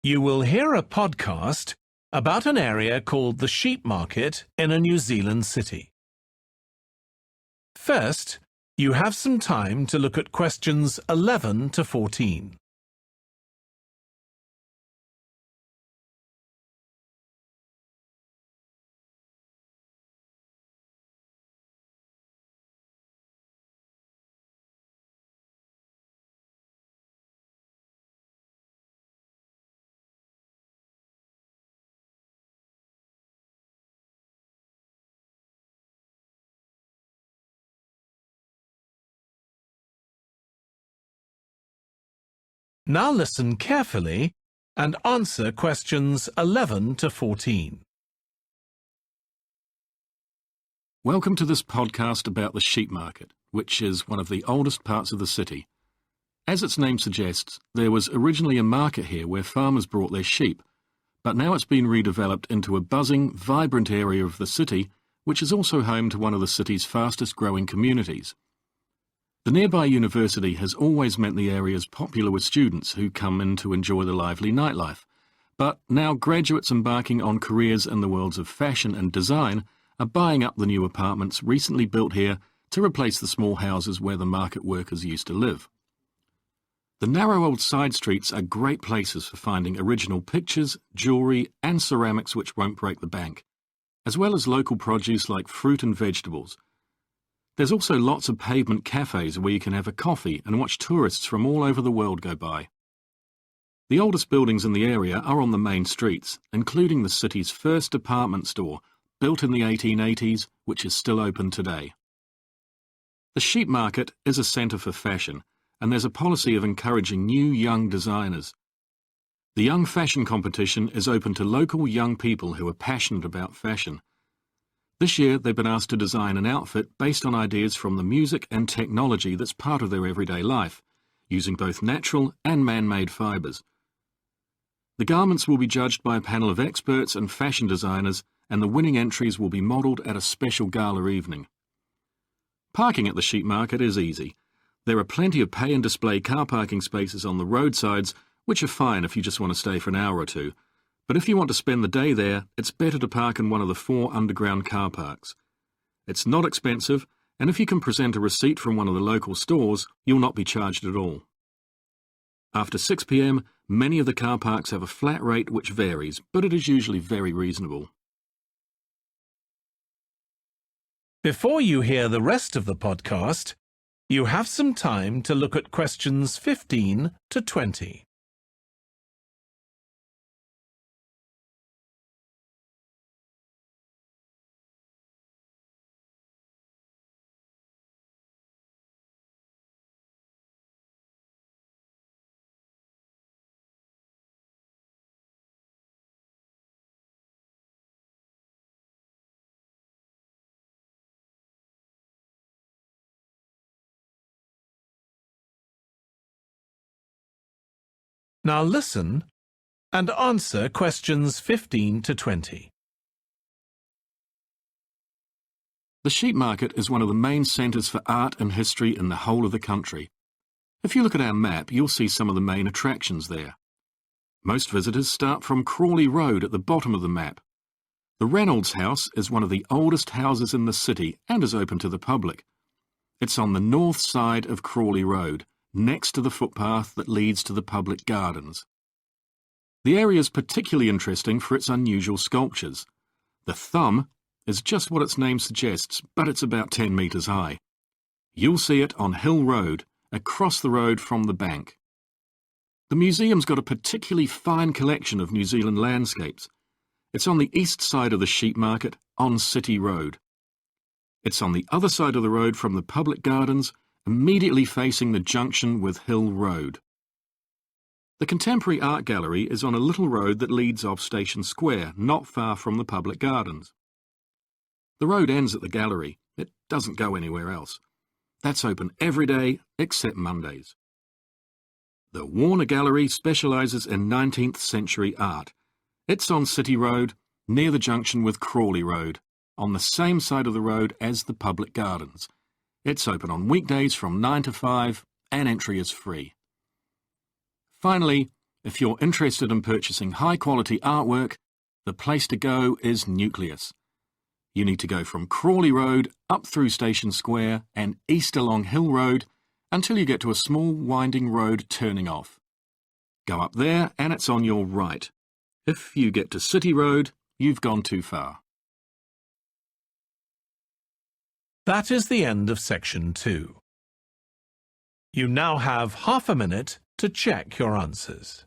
You will hear a podcast about an area called the Sheepmarket in a New Zealand city. First, you have some time to look at questions 11 to 14. Now listen carefully and answer questions 11 to 14. Welcome to this podcast about the Sheepmarket, which is one of the oldest parts of the city. As its name suggests, there was originally a market here where farmers brought their sheep, but now it's been redeveloped into a buzzing, vibrant area of the city, which is also home to one of the city's fastest growing communities. The nearby university has always meant the area is popular with students who come in to enjoy the lively nightlife, but now graduates embarking on careers in the worlds of fashion and design are buying up the new apartments recently built here to replace the small houses where the market workers used to live. The narrow old side streets are great places for finding original pictures, jewellery and ceramics which won't break the bank, as well as local produce like fruit and vegetables. There's also lots of pavement cafes where you can have a coffee and watch tourists from all over the world go by. The oldest buildings in the area are on the main streets, including the city's first department store, built in the 1880s, which is still open today. The Sheepmarket is a centre for fashion, and there's a policy of encouraging new young designers. The Young Fashion Competition is open to local young people who are passionate about fashion. This year, they've been asked to design an outfit based on ideas from the music and technology that's part of their everyday life, using both natural and man-made fibres. The garments will be judged by a panel of experts and fashion designers, and the winning entries will be modelled at a special gala evening. Parking at the Sheepmarket is easy. There are plenty of pay and display car parking spaces on the roadsides, which are fine if you just want to stay for an hour or two. But if you want to spend the day there, it's better to park in one of the 4 underground car parks. It's not expensive, and if you can present a receipt from one of the local stores, you'll not be charged at all. After 6 p.m, many of the car parks have a flat rate which varies, but it is usually very reasonable. Before you hear the rest of the podcast, you have some time to look at questions 15 to 20. Now listen and answer questions 15 to 20. The Sheepmarket is one of the main centres for art and history in the whole of the country. If you look at our map, you'll see some of the main attractions there. Most visitors start from Crawley Road at the bottom of the map. The Reynolds House is one of the oldest houses in the city and is open to the public. It's on the north side of Crawley Road, next to the footpath that leads to the public gardens. The area is particularly interesting for its unusual sculptures. The thumb is just what its name suggests, but it's about 10 metres high. You'll see it on Hill Road, across the road from the bank. The museum's got a particularly fine collection of New Zealand landscapes. It's on the east side of the Sheepmarket, on City Road. It's on the other side of the road from the public gardens, immediately facing the junction with Hill Road. The Contemporary Art Gallery is on a little road that leads off Station Square, not far from the public gardens. The road ends at the gallery. It doesn't go anywhere else. That's open every day except Mondays. The Warner Gallery specialises in 19th century art. It's on City Road, near the junction with Crawley Road, on the same side of the road as the public gardens. It's open on weekdays from 9 to 5 and entry is free. Finally, If you're interested in purchasing high-quality artwork, the place to go is Nucleus. You need to go from Crawley Road up through Station Square and east along Hill Road until you get to a small winding road turning off. Go up there and it's on your right. If you get to City Road, you've gone too far. That is the end of section 2. You now have half a minute to check your answers.